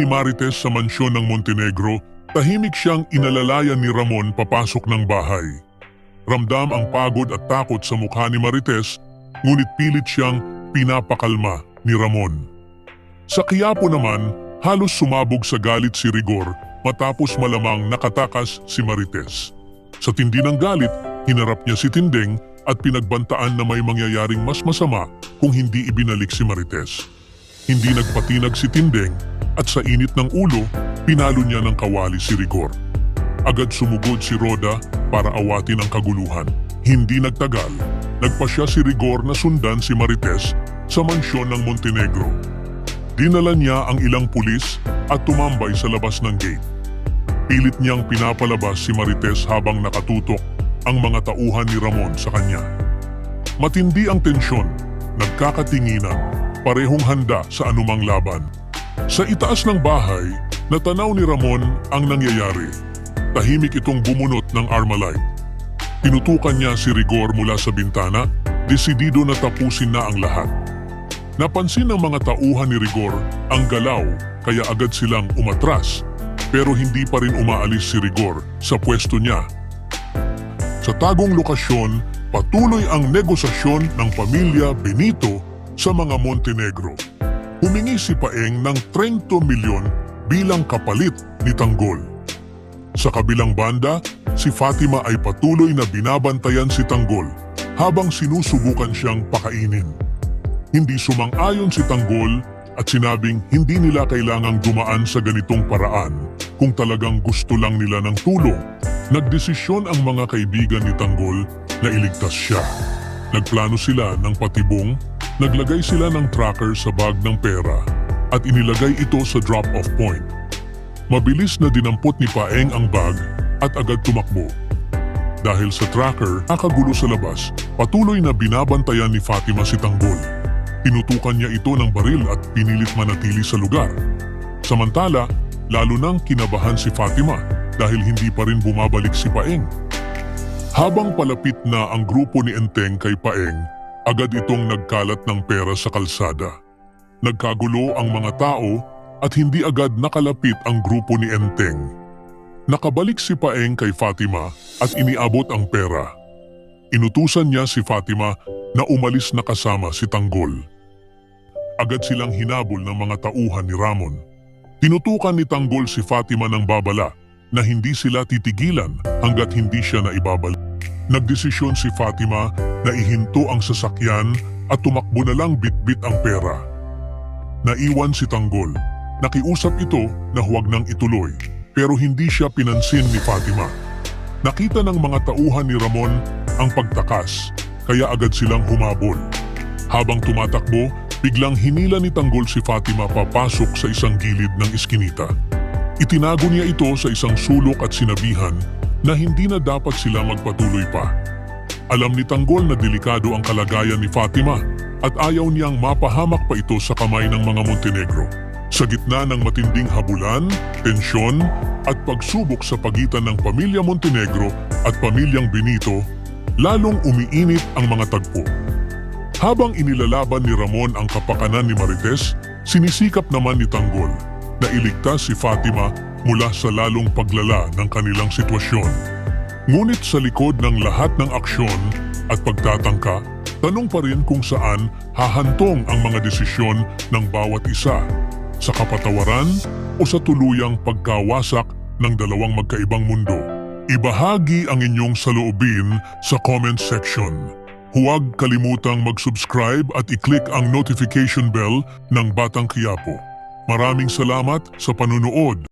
ni Marites sa mansyon ng Montenegro, tahimik siyang inalalayan ni Ramon papasok ng bahay. Ramdam ang pagod at takot sa mukha ni Marites, ngunit pilit siyang pinapakalma ni Ramon. Sa Quiapo naman, halos sumabog sa galit si Rigor matapos malamang nakatakas si Marites. Sa tindi ng galit, hinarap niya si Tindeng at pinagbantaan na may mangyayaring mas masama kung hindi ibinalik si Marites. Hindi nagpatinag si Tindeng at sa init ng ulo, pinalo niya ng kawali si Rigor. Agad sumugod si Roda para awatin ang kaguluhan. Hindi nagtagal, nagpasya si Rigor na sundan si Marites sa mansyon ng Montenegro. Dinala niya ang ilang pulis at tumambay sa labas ng gate. Pilit niyang pinapalabas si Marites habang nakatutok ang mga tauhan ni Ramon sa kanya. Matindi ang tensyon, nagkakatinginan, parehong handa sa anumang laban. Sa itaas ng bahay, natanaw ni Ramon ang nangyayari. Tahimik itong bumunot ng Armalite. Tinutukan niya si Rigor mula sa bintana, desidido na tapusin na ang lahat. Napansin ng mga tauhan ni Rigor ang galaw kaya agad silang umatras, pero hindi pa rin umaalis si Rigor sa pwesto niya. Sa tagong lokasyon, patuloy ang negosasyon ng pamilya Benito sa mga Montenegro. Humingi si Paeng ng 30 milyon bilang kapalit ni Tanggol. Sa kabilang banda, si Fatima ay patuloy na binabantayan si Tanggol habang sinusubukan siyang pakainin. Hindi sumang-ayon si Tanggol at sinabing hindi nila kailangang dumaan sa ganitong paraan kung talagang gusto lang nila ng tulong. Nagdesisyon ang mga kaibigan ni Tanggol na iligtas siya. Nagplano sila ng patibong, naglagay sila ng tracker sa bag ng pera at inilagay ito sa drop-off point. Mabilis na dinampot ni Paeng ang bag at agad tumakbo. Dahil sa tracker, nakagulo sa labas, patuloy na binabantayan ni Fatima si Tanggol. Tinutukan niya ito ng baril at pinilit manatili sa lugar. Samantala, lalo nang kinabahan si Fatima dahil hindi pa rin bumabalik si Paeng. Habang palapit na ang grupo ni Enteng kay Paeng, agad itong nagkalat ng pera sa kalsada. Nagkagulo ang mga tao at hindi agad nakalapit ang grupo ni Enteng. Nakabalik si Paeng kay Fatima at iniabot ang pera. Inutusan niya si Fatima na umalis na kasama si Tanggol. Agad silang hinabol ng mga tauhan ni Ramon. Tinutukan ni Tanggol si Fatima ng babala na hindi sila titigilan hanggat hindi siya naibabalik. Nagdesisyon si Fatima na ihinto ang sasakyan at tumakbo na lang bitbit ang pera. Naiwan si Tanggol. Nakiusap ito na huwag nang ituloy pero hindi siya pinansin ni Fatima. Nakita ng mga tauhan ni Ramon ang pagtakas kaya agad silang humabol. Habang tumatakbo, biglang hinila ni Tanggol si Fatima papasok sa isang gilid ng iskinita. Itinago niya ito sa isang sulok at sinabihan na hindi na dapat sila magpatuloy pa. Alam ni Tanggol na delikado ang kalagayan ni Fatima at ayaw niyang mapahamak pa ito sa kamay ng mga Montenegro. Sa gitna ng matinding habulan, tensyon at pagsubok sa pagitan ng pamilya Montenegro at pamilyang Benito, lalong umiinit ang mga tagpo. Habang inilalaban ni Ramon ang kapakanan ni Marites, sinisikap naman ni Tanggol na iligtas si Fatima mula sa lalong paglala ng kanilang sitwasyon. Ngunit sa likod ng lahat ng aksyon at pagtatangka, tanong pa rin kung saan hahantong ang mga desisyon ng bawat isa, sa kapatawaran o sa tuluyang pagkawasak ng dalawang magkaibang mundo. Ibahagi ang inyong saloobin sa comment section. Huwag kalimutang mag-subscribe at i-click ang notification bell ng Batang Quiapo. Maraming salamat sa panunood.